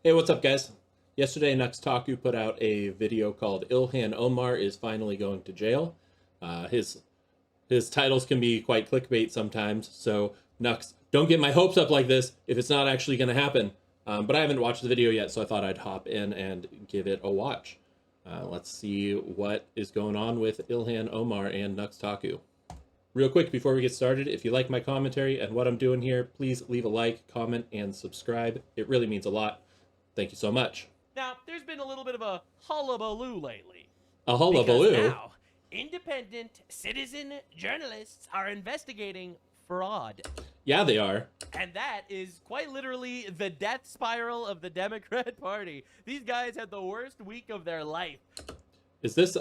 Hey, what's up, guys? Yesterday, Nux Taku put out a video called "Ilhan Omar is finally going to jail." His titles can be quite clickbait sometimes, so Nux, don't get my hopes up like this if it's not actually going to happen. But I haven't watched the video yet, so I thought I'd hop in and give it a watch. Let's see what is going on with Ilhan Omar and Nux Taku. Real quick before we get started, if you like my commentary and what I'm doing here, please leave a like, comment, and subscribe. It really means a lot. Thank you so much. Now, there's been a little bit of a hullabaloo lately. A hullabaloo? Because now, independent citizen journalists are investigating fraud. Yeah, they are. And that is quite literally the death spiral of the Democrat Party. These guys had the worst week of their life. Is this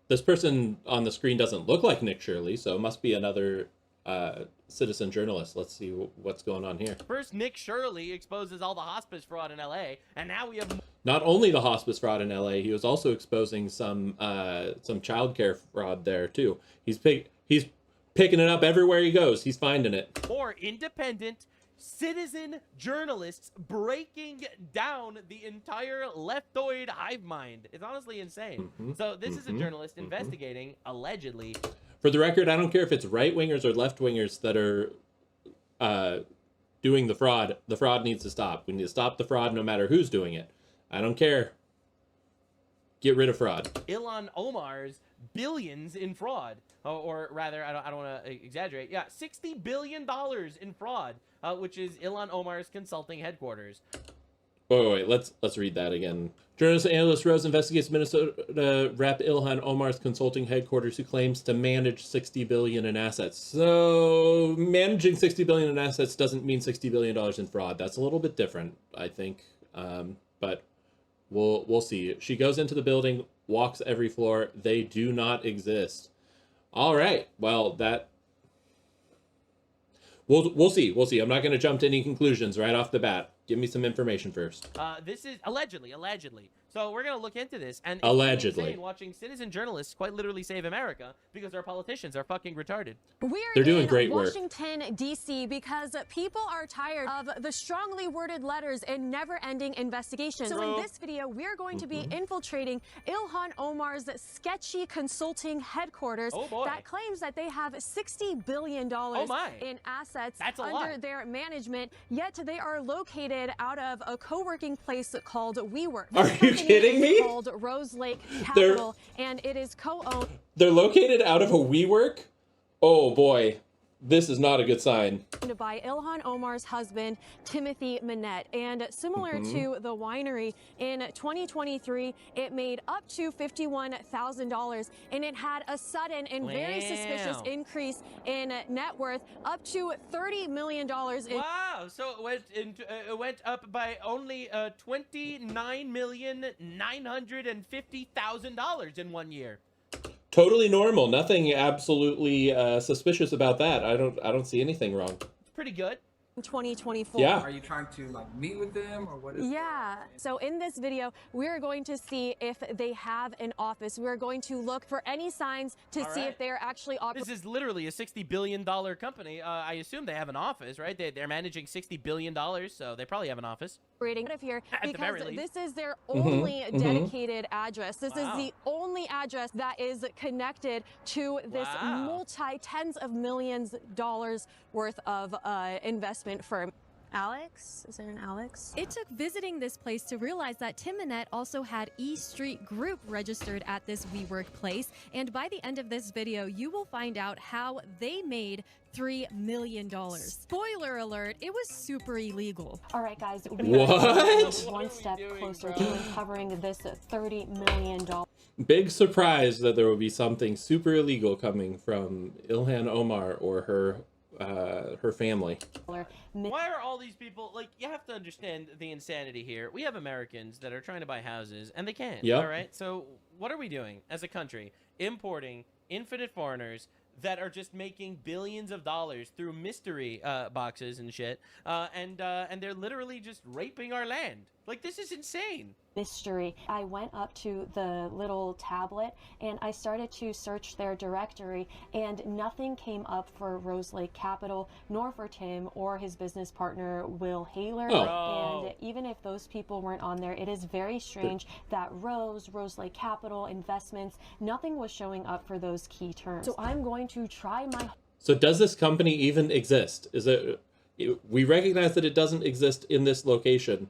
this person on the screen doesn't look like Nick Shirley, so it must be another citizen journalist. Let's see what's going on here. First, Nick Shirley exposes all the hospice fraud in LA, and now we have not only the hospice fraud in LA, he was also exposing some childcare fraud there too. He's picking it up everywhere he goes. He's finding it. more independent citizen journalists breaking down the entire leftoid hive mind. It's honestly insane. So this is a journalist investigating, allegedly. For the record, I don't care if it's right-wingers or left-wingers that are doing the fraud. The fraud needs to stop. We need to stop the fraud no matter who's doing it. I don't care. Get rid of fraud. Ilhan Omar's billions in fraud. Or rather, I don't want to exaggerate. Yeah, $60 billion in fraud, which is Ilhan Omar's consulting headquarters. Wait, let's read that again. Journalist analyst Rose investigates Minnesota Rep Ilhan Omar's consulting headquarters, who claims to manage $60 billion in assets. So managing $60 billion in assets doesn't mean $60 billion in fraud. That's a little bit different, I think. But we'll see. She goes into the building, walks every floor. They do not exist. All right. Well, that we'll see. We'll see. I'm not going to jump to any conclusions right off the bat. Give me some information first. This is allegedly. So we're gonna look into this, and it's allegedly insane watching citizen journalists quite literally save America because our politicians are fucking retarded. They're doing great work. Washington, D.C., because people are tired of the strongly worded letters and never-ending investigations. So in this video, we're going to be infiltrating Ilhan Omar's sketchy consulting headquarters that claims that they have $60 billion in assets under their management, yet they are located out of a co-working place called WeWork. Are you kidding me? Called Rose Lake Capital, and it is co-owned. They're located out of a WeWork? Oh boy, this is not a good sign. By Ilhan Omar's husband, Timothy Minette. And similar to the winery, in 2023, it made up to $51,000, and it had a sudden and very suspicious increase in net worth, up to $30 million. Wow, so it went up by only $29,950,000 in 1 year. Totally normal. Nothing absolutely suspicious about that. I don't see anything wrong. It's pretty good. 2024. Yeah. Are you trying to like meet with them, or what is So in this video, we're going to see if they have an office. We're going to look for any signs to see if they're actually operating. This is literally a $60 billion company. I assume they have an office, right? They're managing $60 billion, so they probably have an office. Out of here because this is their only dedicated address. This is the only address that is connected to this multi-tens of millions dollars worth of investment firm. Alex? Is there an Alex? It took visiting this place to realize that Tim Minette also had E Street Group registered at this WeWork place, and by the end of this video, you will find out how they made $3 million. Spoiler alert, it was super illegal. All right, guys, we are one step closer to uncovering this $30 million. Big surprise that there will be something super illegal coming from Ilhan Omar or her family. Why are all these people, like, you have to understand the insanity here. We have Americans that are trying to buy houses and they can't. All right, so what are we doing as a country? Importing infinite foreigners that are just making billions of dollars through mystery boxes and shit, and they're literally just raping our land. Like, this is insane. mystery. I went up to the little tablet and I started to search their directory, and nothing came up for Rose Lake Capital, nor for Tim or his business partner Will Haler. And even if those people weren't on there, it is very strange that Rose Lake Capital, investments, nothing was showing up for those key terms. So I'm going to try my... So does this company even exist? Is it... We recognize that it doesn't exist in this location.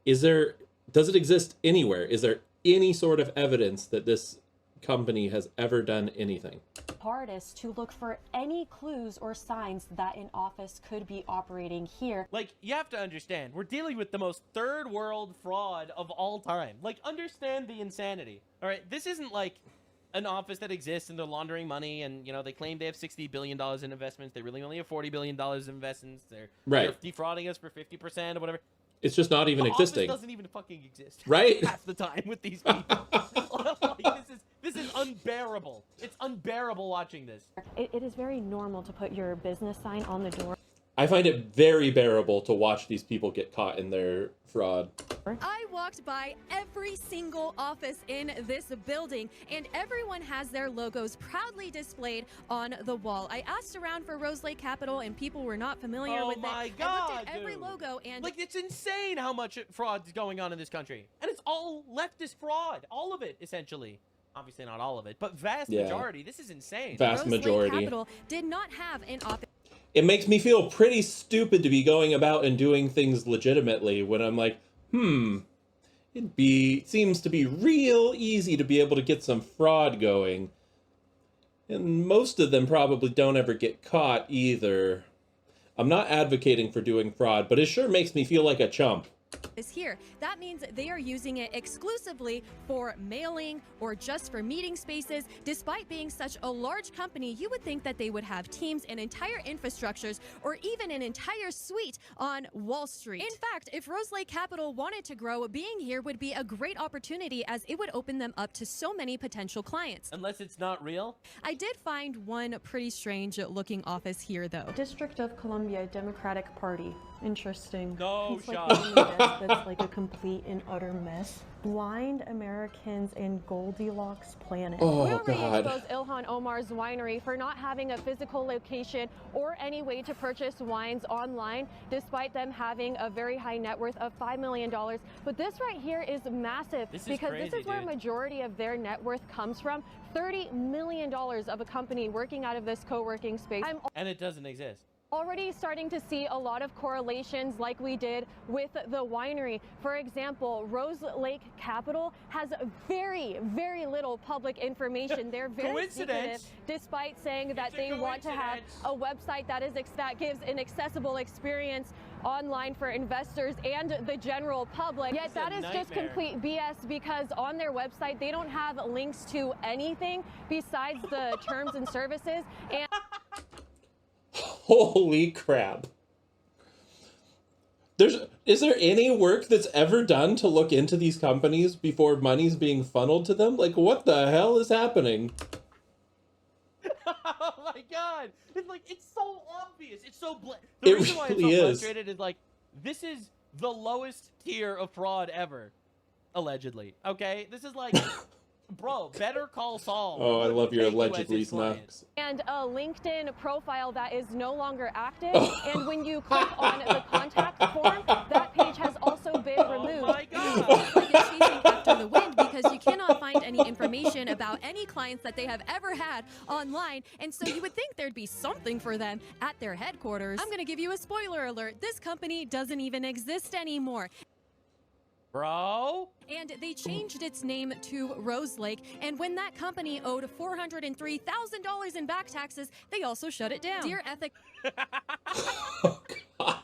Does it exist anywhere? Is there any sort of evidence that this company has ever done anything? Hardest to look for any clues or signs that an office could be operating here. Like, you have to understand, we're dealing with the most third world fraud of all time. Like, understand the insanity. All right, this isn't like an office that exists and they're laundering money and, you know, they claim they have $60 billion in investments. They really only have $40 billion in investments. They're defrauding us for 50% or whatever. It's just not even existing. The office doesn't even fucking exist. Right? Half the time with these people. Like, this is unbearable. It's unbearable watching this. It is very normal to put your business sign on the door. I find it very bearable to watch these people get caught in their fraud. I walked by every single office in this building, and everyone has their logos proudly displayed on the wall. I asked around for Rose Lake Capital, and people were not familiar with it. Oh my God, I looked at every logo, and like, it's insane how much fraud is going on in this country, and it's all leftist fraud, all of it essentially. Obviously not all of it, but vast majority. This is insane. Vast majority. Rose Lake Capital did not have an office. It makes me feel pretty stupid to be going about and doing things legitimately when I'm like, seems to be real easy to be able to get some fraud going. And most of them probably don't ever get caught either. I'm not advocating for doing fraud, but it sure makes me feel like a chump. Is here. That means they are using it exclusively for mailing or just for meeting spaces. Despite being such a large company, you would think that they would have teams and entire infrastructures or even an entire suite on Wall Street. In fact, if Rose Lake Capital wanted to grow, being here would be a great opportunity, as it would open them up to so many potential clients. Unless it's not real. I did find one pretty strange looking office here though. District of Columbia Democratic Party. Interesting. No shot. That's like a complete and utter mess. Blind Americans and Goldilocks planet. Oh, we already God. exposed Ilhan Omar's winery for not having a physical location or any way to purchase wines online, despite them having a very high net worth of $5 million. But this right here is massive, because crazy, this is where a majority of their net worth comes from. $30 million of a company working out of this co-working space. And it doesn't exist. Already starting to see a lot of correlations like we did with the winery. For example, Rose Lake Capital has very, very little public information. They're very secretive, despite saying that they want to have a website that gives an accessible experience online for investors and the general public. Yet that is just complete BS, because on their website they don't have links to anything besides the terms and services. And holy crap. Is there any work that's ever done to look into these companies before money's being funneled to them? Like, what the hell is happening? Oh my God. It's like, it's so obvious. It's so the reason why I'm so frustrated is like, this is the lowest tier of fraud ever. Allegedly. Okay? This is like, bro, Better Call Saul. Oh, I love your allegedly Nux. And a LinkedIn profile that is no longer active. And when you click on the contact form, that page has also been removed. Oh my God. Like it's chasing after the wind, because you cannot find any information about any clients that they have ever had online. And so you would think there'd be something for them at their headquarters. I'm going to give you a spoiler alert. This company doesn't even exist anymore. Bro. And they changed its name to Rose Lake, and when that company owed $403,000 in back taxes, they also shut it down. Dear Ethic. Oh, God.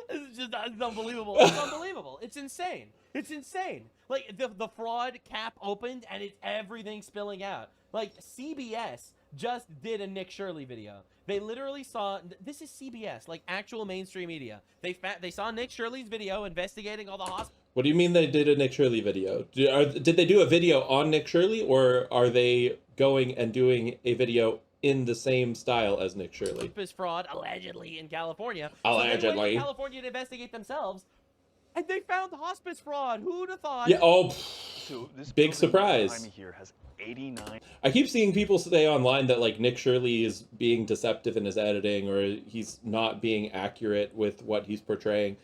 It's just it's unbelievable. It's unbelievable. It's insane. It's insane. Like, the fraud cap opened, and it's everything spilling out. Like, CBS just did a Nick Shirley video. They literally saw, this is CBS, like actual mainstream media. They saw Nick Shirley's video investigating all the hospitals. What do you mean they did a Nick Shirley video? Did they do a video on Nick Shirley, or are they going and doing a video in the same style as Nick Shirley? Fraud, allegedly, in California. Allegedly. So they went to California to investigate themselves. And they found hospice fraud. Who'd have thought? Yeah. Oh, So this big surprise. behind me here has 89. I keep seeing people say online that like Nick Shirley is being deceptive in his editing, or he's not being accurate with what he's portraying.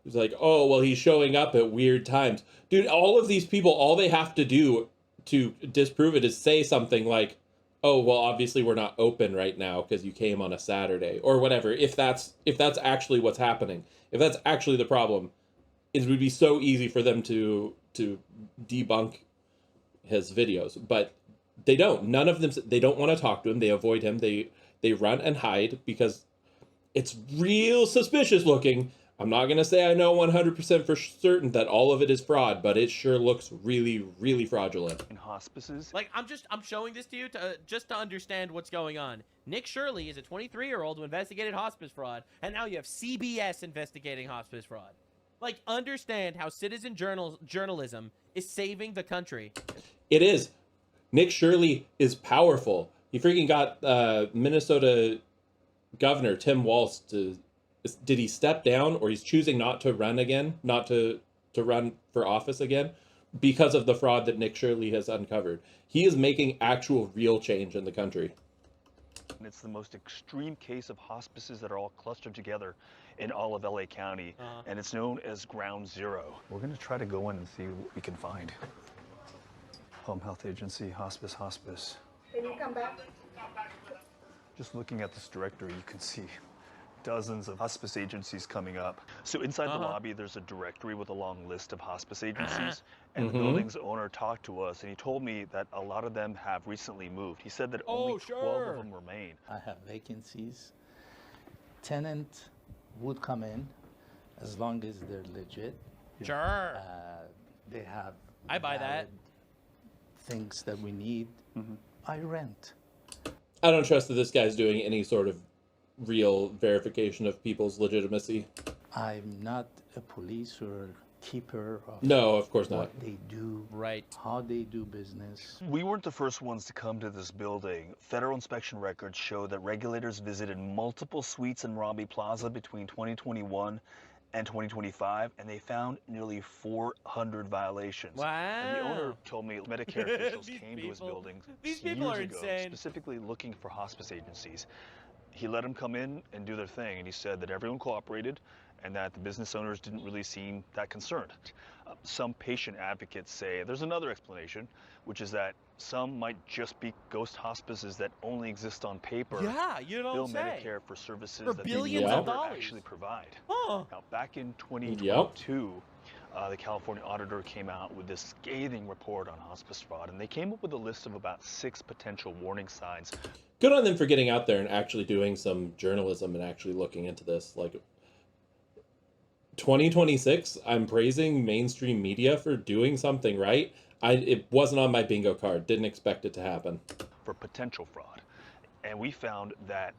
It's like, oh, well, he's showing up at weird times. Dude, all of these people, all they have to do to disprove it is say something like, oh, well, obviously we're not open right now because you came on a Saturday or whatever. If that's actually what's happening, if that's actually the problem, it would be so easy for them to debunk his videos, but they don't. None of them. They don't want to talk to him. They avoid him. They run and hide because it's real suspicious looking. I'm not gonna say I know 100% for certain that all of it is fraud, but it sure looks really, really fraudulent. In hospices. Like, I'm showing this to you just to understand what's going on. Nick Shirley is a 23-year-old who investigated hospice fraud, and now you have CBS investigating hospice fraud. Like, understand how citizen journalism is saving the country. It is. Nick Shirley is powerful. He freaking got Minnesota Governor Tim Walz to... Did he step down, or he's choosing not to run again? Not to run for office again? Because of the fraud that Nick Shirley has uncovered. He is making actual real change in the country. And it's the most extreme case of hospices that are all clustered together in all of LA County, and it's known as Ground Zero. We're gonna try to go in and see what we can find. Home Health Agency, hospice. Can you come back? Just looking at this directory, you can see dozens of hospice agencies coming up. So inside the lobby, there's a directory with a long list of hospice agencies, and the building's owner talked to us, and he told me that a lot of them have recently moved. He said that only 12 of them remain. I have vacancies. Tenant would come in as long as they're legit. Sure. They have I buy that. things that we need. I rent. I don't trust that this guy's doing any sort of real verification of people's legitimacy. I'm not a police or keeper of No, of course not. what they do, Right. how they do business. We weren't the first ones to come to this building. Federal inspection records show that regulators visited multiple suites in Robbie Plaza between 2021 and 2025, and they found nearly 400 violations. Wow. And the owner told me Medicare officials These came to his people- building these people years are ago, insane. specifically looking for hospice agencies. He let them come in and do their thing, and he said that everyone cooperated and that the business owners didn't really seem that concerned. Some patient advocates say there's another explanation, which is that some might just be ghost hospices that only exist on paper. Yeah, you don't bill say. Medicare for services For that billions they of never dollars. actually provide. Huh. Now, back in 2022, the California auditor came out with this scathing report on hospice fraud, and they came up with a list of about 6 potential warning signs. Good on them for getting out there and actually doing some journalism and actually looking into this. Like, 2026, I'm praising mainstream media for doing something right. It wasn't on my bingo card. Didn't expect it to happen. For potential fraud. And we found that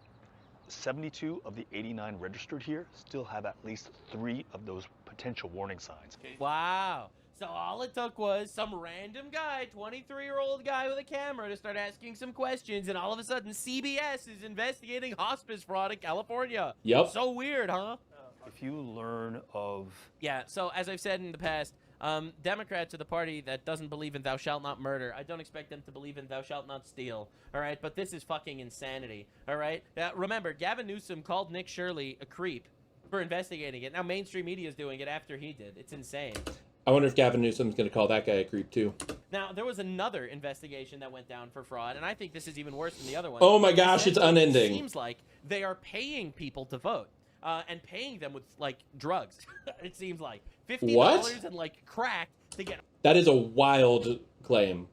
72 of the 89 registered here still have at least 3 of those potential warning signs. Wow. So all it took was some random guy, 23-year-old guy with a camera, to start asking some questions, and all of a sudden CBS is investigating hospice fraud in California. Yep. So weird, huh? If you learn of... Yeah, so as I've said in the past, Democrats are the party that doesn't believe in thou shalt not murder. I don't expect them to believe in thou shalt not steal, all right? But this is fucking insanity, all right? Remember, Gavin Newsom called Nick Shirley a creep for investigating it. Now mainstream media is doing it after he did. It's insane. I wonder if Gavin Newsom's going to call that guy a creep too. Now, there was another investigation that went down for fraud, and I think this is even worse than the other one. Oh my gosh, it's unending. It seems like they are paying people to vote. And paying them with, like, drugs. It seems like $50 What? and, like, crack to get... That is a wild claim.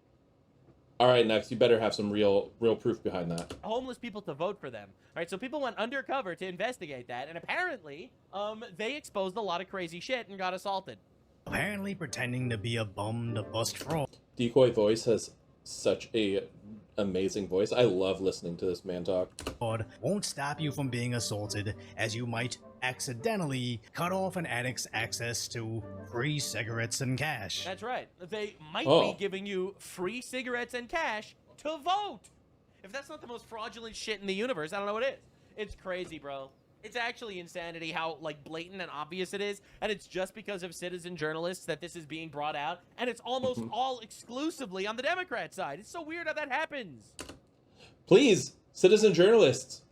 All right, Nux, you better have some real proof behind that. homeless people to vote for them. All right, so people went undercover to investigate that, and apparently, they exposed a lot of crazy shit and got assaulted. Apparently pretending to be a bum to bust fraud. Decoy Voice has such a amazing voice. I love listening to this man talk. Won't stop you from being assaulted, as you might accidentally cut off an addict's access to free cigarettes and cash. That's right. They might Oh. be giving you free cigarettes and cash to vote. If that's not the most fraudulent shit in the universe, I don't know what is. It's crazy, bro. It's actually insanity how, like, blatant and obvious it is, and it's just because of citizen journalists that this is being brought out, and it's almost all exclusively on the Democrat side. It's so weird how that happens. Please, citizen journalists,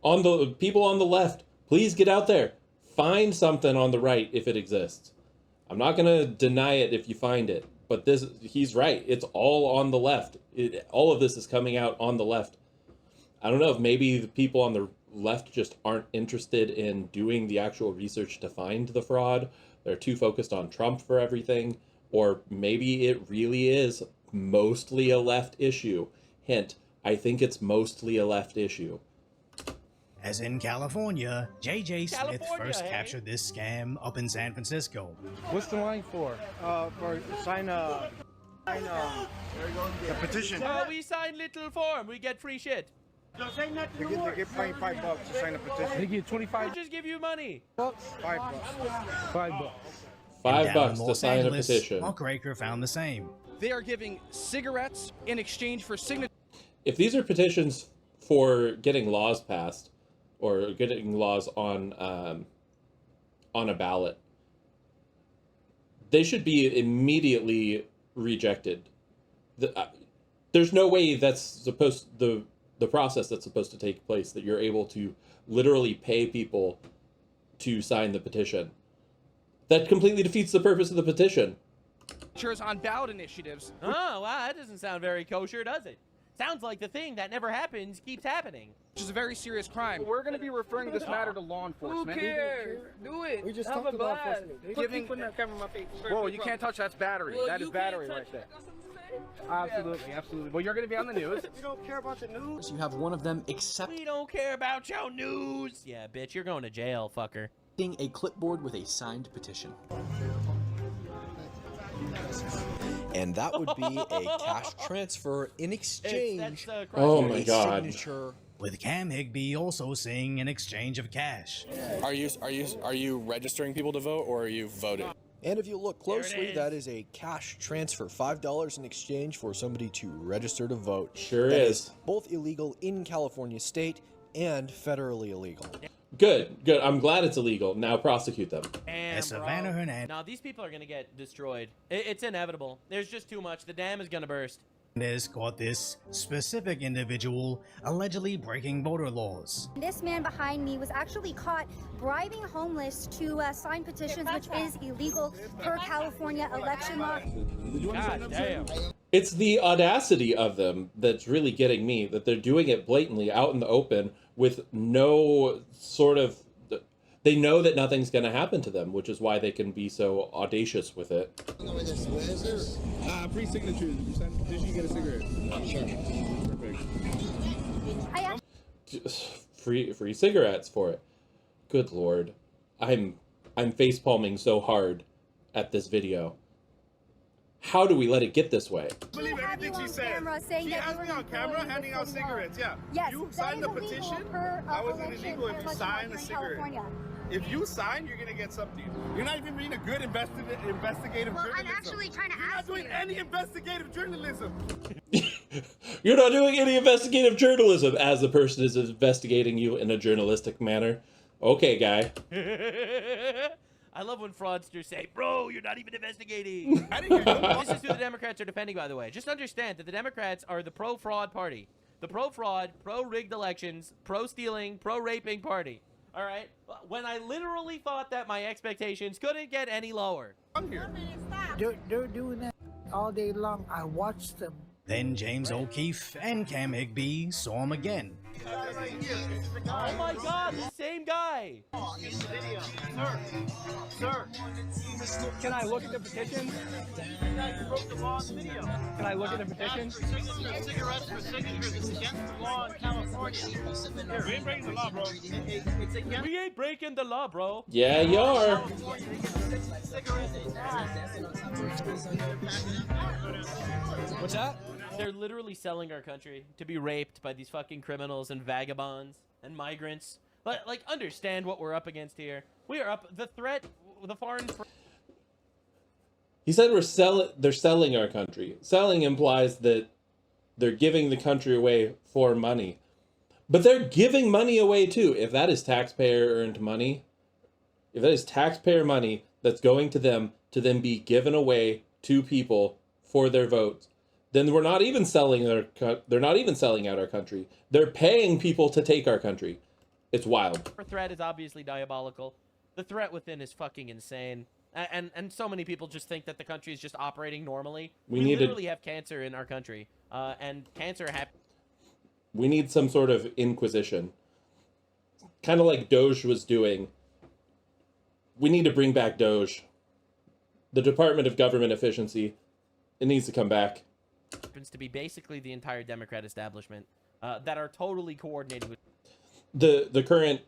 on the people on the left, please get out there. Find something on the right if it exists. I'm not going to deny it if you find it, but he's right. It's all on the left. All of this is coming out on the left. I don't know if maybe the people on the left just aren't interested in doing the actual research to find the fraud. They're too focused on Trump for everything, or maybe it really is mostly a left issue. Hint, I think it's mostly a left issue. As in California, J.J. Smith first captured this scam up in San Francisco. What's the line for? Sign the petition. So we sign little form, we get free shit. They get $5 to sign a petition. They get 25. We just give you money. $5. $5 to sign a petition. Mark Raker found the same. They are giving cigarettes in exchange for signatures. If these are petitions for getting laws passed, or getting laws on a ballot, they should be immediately rejected. There's no way that's supposed the process that's supposed to take place, that you're able to literally pay people to sign the petition. That completely defeats the purpose of the petition. On ballot initiatives. Oh, wow, that doesn't sound very kosher, does it? Sounds like the thing that never happens keeps happening. Which is a very serious crime. We're going to be referring this matter to law enforcement. Who cares? Do it. We just talked to law enforcement. Putting that camera in my face. Whoa, you can't touch. That's battery. That is battery right there. Absolutely, absolutely. Well, you're going to be on the news. We don't care about the news. You have one of them accepting We don't care about your news. Yeah, bitch, you're going to jail, fucker. a clipboard with a signed petition. And that would be a cash transfer in exchange oh for my a God. signature. With Cam Higby also saying an exchange of cash. Are you registering people to vote, or are you voting? And if you look closely, that is a cash transfer, $5 in exchange for somebody to register to vote. Sure that is. Both illegal in California state and federally illegal. Good. I'm glad it's illegal. Now prosecute them. Damn, Savannah Hernandez. Now these people are gonna get destroyed. It's inevitable. There's just too much. The dam is gonna burst. Caught this specific individual allegedly breaking voter laws. This man behind me was actually caught bribing homeless to sign petitions, which is illegal per California election law. God damn. It's the audacity of them that's really getting me, that they're doing it blatantly out in the open with no sort of... They know that nothing's going to happen to them, which is why they can be so audacious with it. Free signatures. If you sign the petition, you get a cigarette. Sure. Perfect. Free cigarettes for it. Good Lord. I'm facepalming so hard at this video. How do we let it get this way? Believe everything she said. She has me on camera handing out cigarettes. Yeah. Yes, you sign the petition. How is it illegal if you sign a cigarette? If you sign, you're gonna get something. You're not even being a good investigative journalism. I'm actually trying to ask you. You're not doing any investigative journalism. You're not doing any investigative journalism as the person is investigating you in a journalistic manner. Okay, guy. I love when fraudsters say, bro, you're not even investigating. This is who the Democrats are defending, by the way. Just understand that the Democrats are the pro-fraud party. The pro-fraud, pro-rigged elections, pro-stealing, pro-raping party. All right? When I literally thought that my expectations couldn't get any lower. I'm here. They're doing that all day long. I watched them. Then James O'Keefe and Cam Higby saw him again. Oh my God, the same guy. Sir, can I look at the petition? You broke the law in the video. Can I look at the petition? Cigarettes for signatures is against the law in California. We ain't breaking the law, bro. We ain't breaking the law, bro. Yeah, you are. What's that? They're literally selling our country to be raped by these fucking criminals and vagabonds and migrants. But, like, understand what we're up against here. We are up the threat, the foreign... He said they're selling our country. Selling implies that they're giving the country away for money. But they're giving money away too. If that is taxpayer earned money, if that is taxpayer money that's going to them to then be given away to people for their votes, then we're not even selling they're not even selling out our country. They're paying people to take our country. It's wild. The threat is obviously diabolical. The threat within is fucking insane. And so many people just think that the country is just operating normally. We literally have cancer in our country. And cancer happens. We need some sort of inquisition. Kind of like Doge was doing. We need to bring back Doge. The Department of Government Efficiency. It needs to come back. Happens to be basically the entire Democrat establishment that are totally coordinated with the current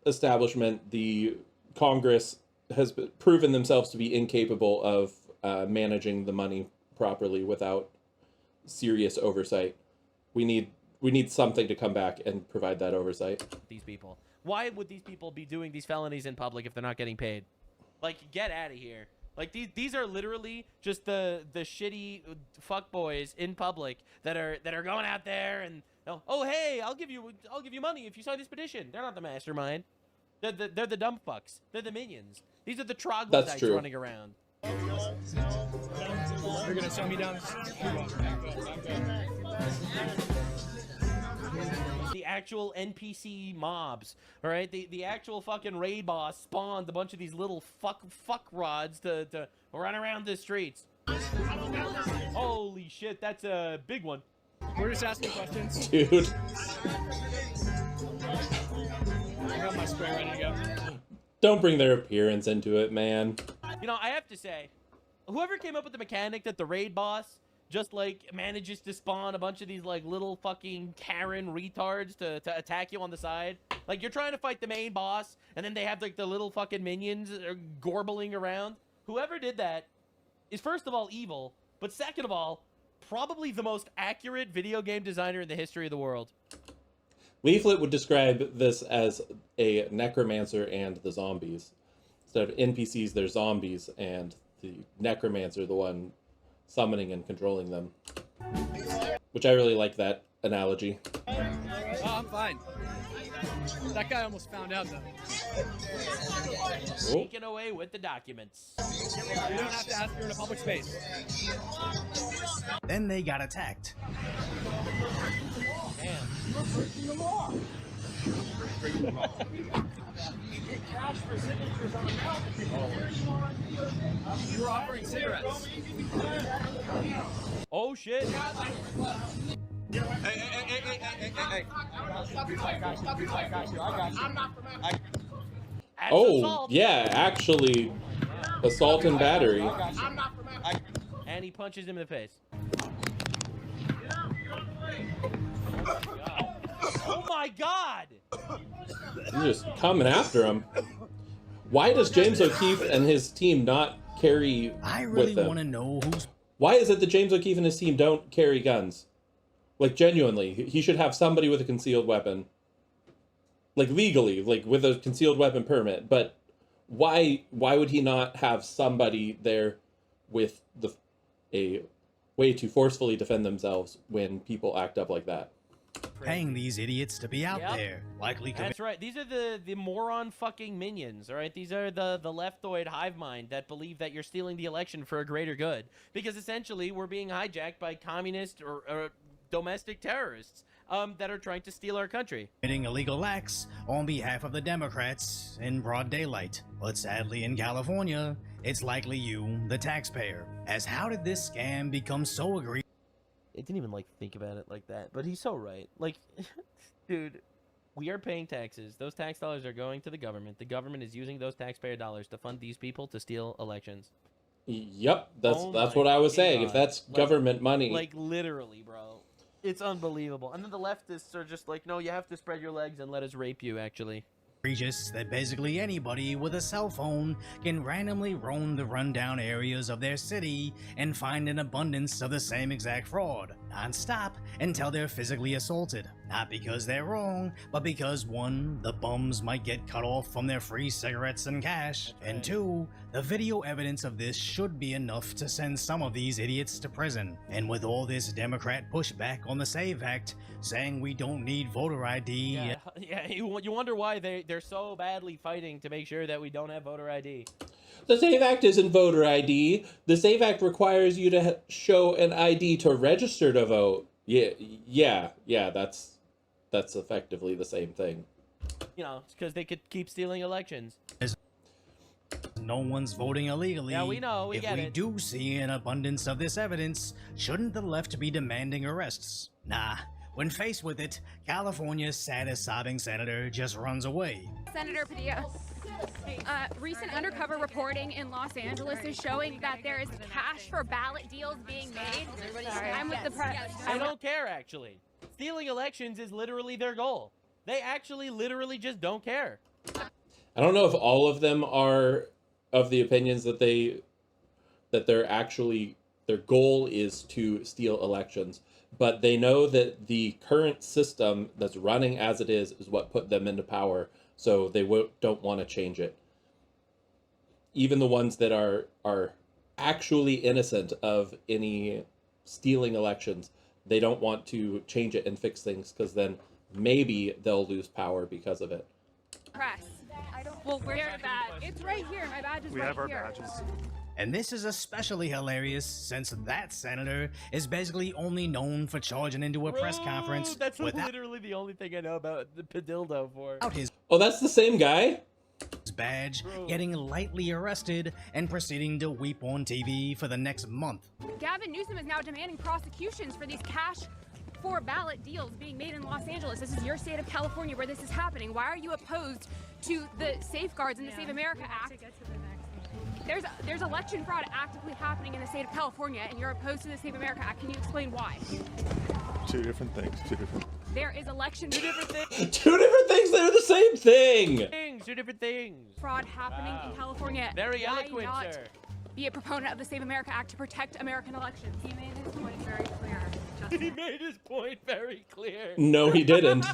establishment. The Congress has proven themselves to be incapable of managing the money properly without serious oversight. We need something to come back and provide that oversight. These people. Why would these people be doing these felonies in public if they're not getting paid? Like, get out of here. Like, these are literally just the shitty fuckboys in public that are going out there and, oh hey, I'll give you money if you sign this petition. They're not the mastermind. They're the dumb fucks. They're the minions. These are the troglodytes running around. They're gonna send me down. The actual NPC mobs, all right? The actual fucking raid boss spawned a bunch of these little fuck rods to run around the streets. Holy shit, that's a big one. We're just asking questions. Dude. I got my spray ready to go. Don't bring their appearance into it, man. You know, I have to say, whoever came up with the mechanic that the raid boss just, like, manages to spawn a bunch of these, like, little fucking Karen retards to attack you on the side. Like, you're trying to fight the main boss, and then they have, like, the little fucking minions that are gorbling around. Whoever did that is, first of all, evil, but second of all, probably the most accurate video game designer in the history of the world. Leaflet would describe this as a necromancer and the zombies. Instead of NPCs, they're zombies, and the necromancer, the one summoning and controlling them. Which I really like that analogy. Oh, I'm fine. That guy almost found out, though. Sneaking away with the documents. You don't have to ask, you're in a public space. Then they got attacked. Damn. You're breaking the law. Cash for signatures on the ballot. You're offering cigarettes. Oh shit. Hey. I got you. Oh, yeah, actually, assault and battery. And he punches him in the face. Oh my god! You're just coming after him. Why does James O'Keefe and his team not carry with them? I really want to know who's... Why is it that James O'Keefe and his team don't carry guns? Like, genuinely, he should have somebody with a concealed weapon. Like, legally, like, with a concealed weapon permit. But why would he not have somebody there with a way to forcefully defend themselves when people act up like that? Paying these idiots to be out there, likely. That's right. These are the moron fucking minions. All right, these are the leftoid hive mind that believe that you're stealing the election for a greater good, because essentially we're being hijacked by communist or domestic terrorists that are trying to steal our country. Committing illegal acts on behalf of the Democrats in broad daylight. But sadly, in California, it's likely you, the taxpayer. As how did this scam become so egregious? It didn't even, like, think about it like that, but he's so right. Like, dude, we are paying taxes. Those tax dollars are going to the government. The government is using those taxpayer dollars to fund these people to steal elections. Yep, that's what I was saying. If that's government money. Like, literally, bro. It's unbelievable. And then the leftists are just like, no, you have to spread your legs and let us rape you, actually. Egregious that basically anybody with a cell phone can randomly roam the rundown areas of their city and find an abundance of the same exact fraud. non-stop until they're physically assaulted. Not because they're wrong, but because 1, the bums might get cut off from their free cigarettes and cash, and 2, the video evidence of this should be enough to send some of these idiots to prison. And with all this Democrat pushback on the SAVE Act, saying we don't need voter ID... Yeah, you wonder why they're so badly fighting to make sure that we don't have voter ID. The SAVE Act isn't voter ID. The SAVE Act requires you to show an ID to register to vote. Yeah, that's effectively the same thing. You know, it's because they could keep stealing elections. No one's voting illegally. Yeah, we know, we get it. If we do see an abundance of this evidence, shouldn't the left be demanding arrests? Nah. When faced with it, California's saddest sobbing senator just runs away. Senator Padilla, recent undercover reporting in Los Angeles is showing that there is cash for ballot deals being made. I'm with the press. I don't care, actually. Stealing elections is literally their goal. They actually literally just don't care. I don't know if all of them are of the opinions that their goal is to steal elections, but they know that the current system that's running as it is what put them into power, so they don't want to change it. Even the ones that are actually innocent of any stealing elections, they don't want to change it and fix things, because then maybe they'll lose power because of it. Press. Well, where's your badge? It's right here. My badge is right here. We have our badges. And this is especially hilarious since that senator is basically only known for charging into a press conference. That's literally the only thing I know about the Padildo for. Oh, that's the same guy? His badge, getting lightly arrested, and proceeding to weep on TV for the next month. Gavin Newsom is now demanding prosecutions for these cash for ballot deals being made in Los Angeles. This is your state of California where this is happening. Why are you opposed to the safeguards in the Save America Act? There's election fraud actively happening in the state of California, and you're opposed to the Save America Act. Can you explain why? Two different things. There is election... Two different things. Two different things that are the same thing. Two different things. Fraud happening in California. Very eloquent, Why not sir. Be a proponent of the Save America Act to protect American elections? He made his point very clear. He made his point very clear. No, he didn't.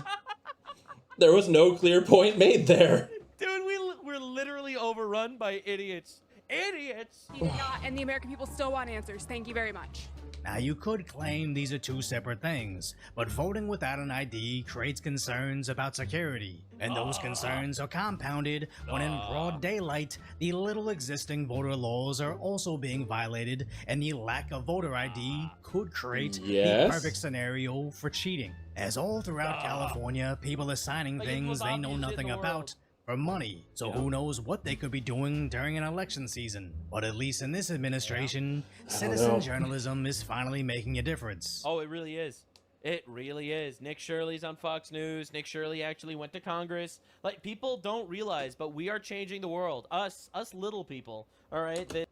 There was no clear point made there. Dude, we're literally overrun by idiots. Idiots! He did not, and the American people still want answers. Thank you very much. Now, you could claim these are two separate things, but voting without an ID creates concerns about security, and those concerns are compounded when in broad daylight, the little existing voter laws are also being violated, and the lack of voter ID could create the perfect scenario for cheating. As all throughout California, people are signing things they know nothing about for money, so who knows what they could be doing during an election season. But at least in this administration, citizen journalism is finally making a difference. Oh, it really is. It really is. Nick Shirley's on Fox News. Nick Shirley actually went to Congress. Like, people don't realize, but we are changing the world. Us little people, all right?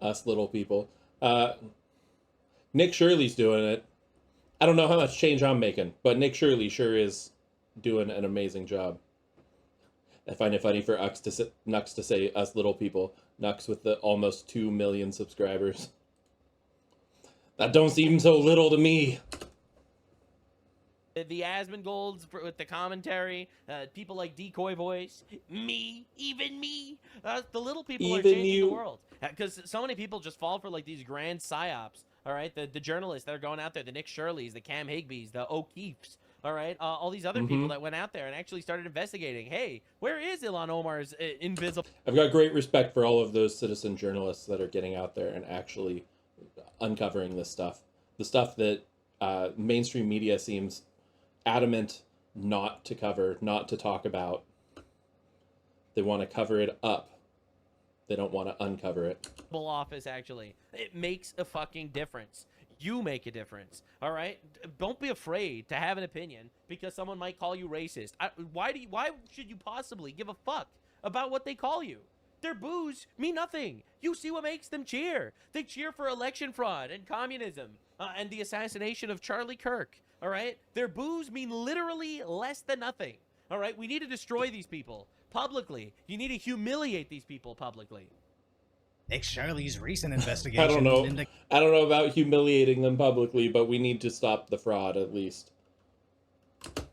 Us little people. Nick Shirley's doing it. I don't know how much change I'm making, but Nick Shirley sure is doing an amazing job. I find it funny for Nux to say us little people. Nux with the almost 2 million subscribers. That don't seem so little to me. The Asmongold's with the commentary, people like Decoy Voice, me, even me. The little people are changing the world. Because so many people just fall for like these grand psyops. All right, the journalists that are going out there, the Nick Shirleys, the Cam Higbees, the O'Keefes. All right, all these other people that went out there and actually started investigating. Hey, where is Ilhan Omar's invisible? I've got great respect for all of those citizen journalists that are getting out there and actually uncovering this stuff. The stuff that mainstream media seems adamant not to cover, not to talk about. They want to cover it up. They don't want to uncover it. Office, actually. It makes a fucking difference. You make a difference, all right? Don't be afraid to have an opinion because someone might call you racist. Why should you possibly give a fuck about what they call you? Their boos mean nothing. You see what makes them cheer. They cheer for election fraud and communism and the assassination of Charlie Kirk, all right? Their boos mean literally less than nothing, all right? We need to destroy these people publicly. You need to humiliate these people publicly. Nick Shirley's recent investigation. I don't know about humiliating them publicly, but we need to stop the fraud at least.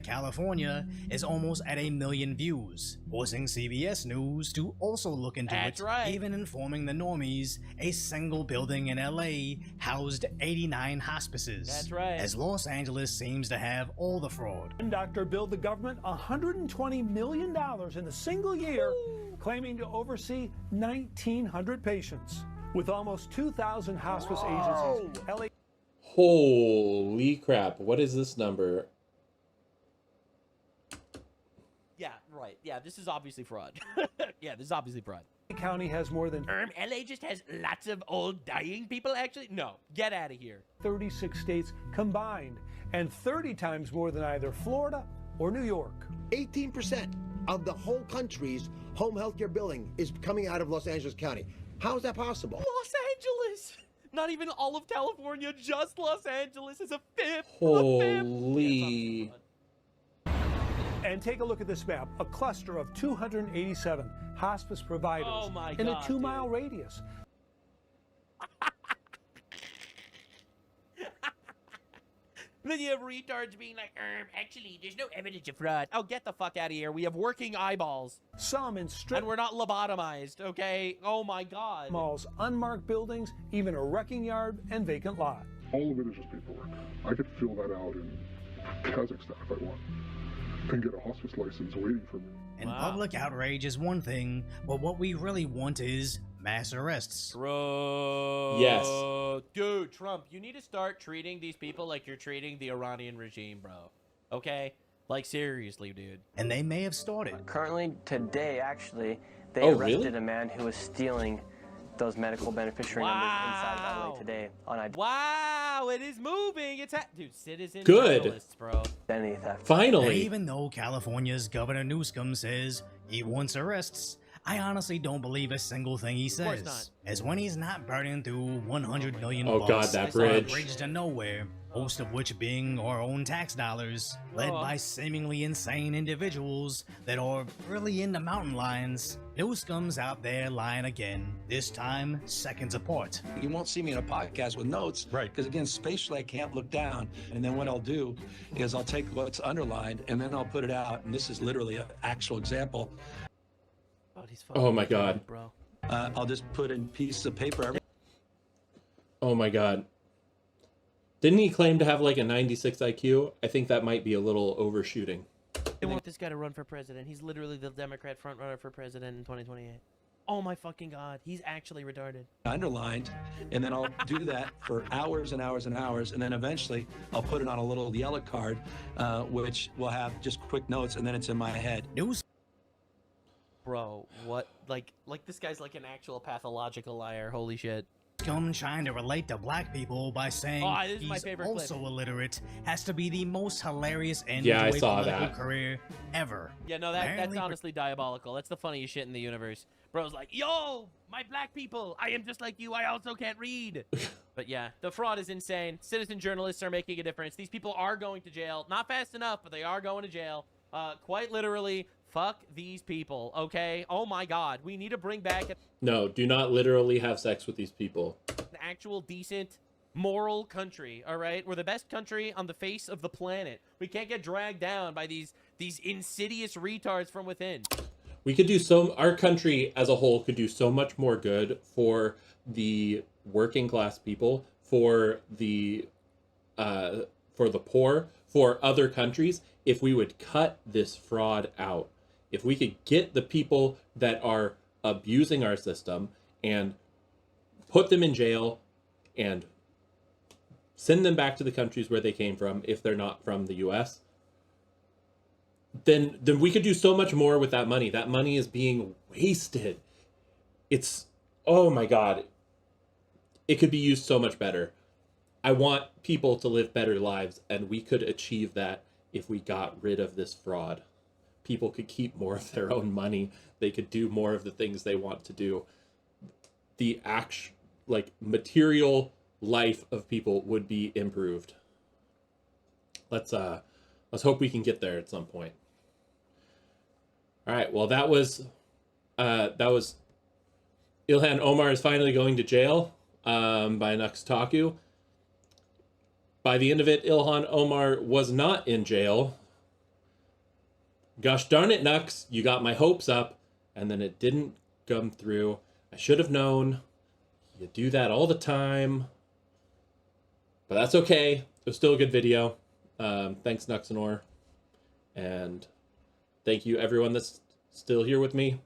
California is almost at 1 million views, forcing CBS News to also look into it, even informing the normies a single building in LA housed 89 hospices. That's right. As Los Angeles seems to have all the fraud. One doctor billed the government $120 million in a single year, claiming to oversee 1,900 patients. With almost 2,000 hospice agencies, LA... Holy crap, what is this number? Yeah, right. Yeah, this is obviously fraud. Yeah, this is obviously fraud. County has more than... LA just has lots of old dying people, actually? No, get out of here. 36 states combined, and 30 times more than either Florida or New York. 18% of the whole country's home health care billing is coming out of Los Angeles County. How is that possible? Los Angeles! Not even all of California, just Los Angeles is a fifth. Holy... And take a look at this map, a cluster of 287 hospice providers in a 2-mile radius. Then you have retards being like, actually, there's no evidence of fraud. Oh, get the fuck out of here. We have working eyeballs. Some in and we're not lobotomized, okay? Oh my God. Malls, unmarked buildings, even a wrecking yard and vacant lot. All of it is just paperwork. I could fill that out in Kazakhstan if I want. And get a hospice license waiting for me. And public outrage is one thing, but what we really want is mass arrests. Bro. Yes. Dude, Trump, you need to start treating these people like you're treating the Iranian regime, bro. Okay? Like, seriously, dude. And they may have started. Currently, today, actually, they arrested a man who was stealing those medical beneficiary numbers inside LA today on identity. Wow, it is moving. It's dude, citizen Good. journalists, bro. Identity theft. Finally. And even though California's Governor Newsom says he wants arrests, I honestly don't believe a single thing he says. Of course not. As when he's not burning through 100 million Oh God, that bridge. on a bridge to nowhere, most of which being our own tax dollars, led by seemingly insane individuals that are really into mountain lions. Newsom's out there lying again, this time seconds apart. You won't see me in a podcast with notes, right? Because again, spatially I can't look down. And then what I'll do is I'll take what's underlined and then I'll put it out. And this is literally an actual example. Oh my God. Bro. I'll just put in pieces of paper. Oh my God. Didn't he claim to have like a 96 IQ? I think that might be a little overshooting. They want this guy to run for president. He's literally the Democrat frontrunner for president in 2028. Oh my fucking God. He's actually retarded. Underlined, and then I'll do that for hours and hours and hours, and then eventually I'll put it on a little yellow card, which will have just quick notes, and then it's in my head. Bro, what? Like this guy's like an actual pathological liar. Holy shit. Newsom trying to relate to black people by saying he's also illiterate has to be the most hilarious end to a political career ever. Yeah, no, that's honestly diabolical. That's the funniest shit in the universe. Bro's like, yo, my black people, I am just like you. I also can't read. But yeah, the fraud is insane. Citizen journalists are making a difference. These people are going to jail. Not fast enough, but they are going to jail. Quite literally, fuck these people, okay? Oh my God, we need to bring back No, do not literally have sex with these people. An actual decent, moral country, all right? We're the best country on the face of the planet. We can't get dragged down by these insidious retards from within. We could do our country as a whole could do so much more good for the working class people, for the poor, for other countries, if we would cut this fraud out. If we could get the people that are abusing our system and put them in jail and send them back to the countries where they came from if they're not from the US, then we could do so much more with that money. That money is being wasted. It's, oh my God, it could be used so much better. I want people to live better lives, and we could achieve that if we got rid of this fraud. People could keep more of their own money. They could do more of the things they want to do. The material life of people would be improved. Let's hope we can get there at some point. All right. Well, that was Ilhan Omar is finally going to jail by Nux Taku. By the end of it, Ilhan Omar was not in jail. Gosh darn it, Nux, you got my hopes up, and then it didn't come through. I should have known. You do that all the time. But that's okay. It was still a good video. Thanks, Nuxanor. And thank you, everyone that's still here with me.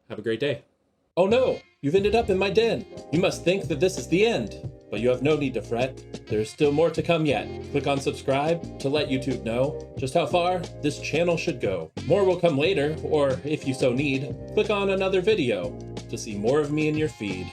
Have a great day. Oh no, you've ended up in my den. You must think that this is the end. But you have no need to fret. There's still more to come yet. Click on subscribe to let YouTube know just how far this channel should go. More will come later, or if you so need, click on another video to see more of me in your feed.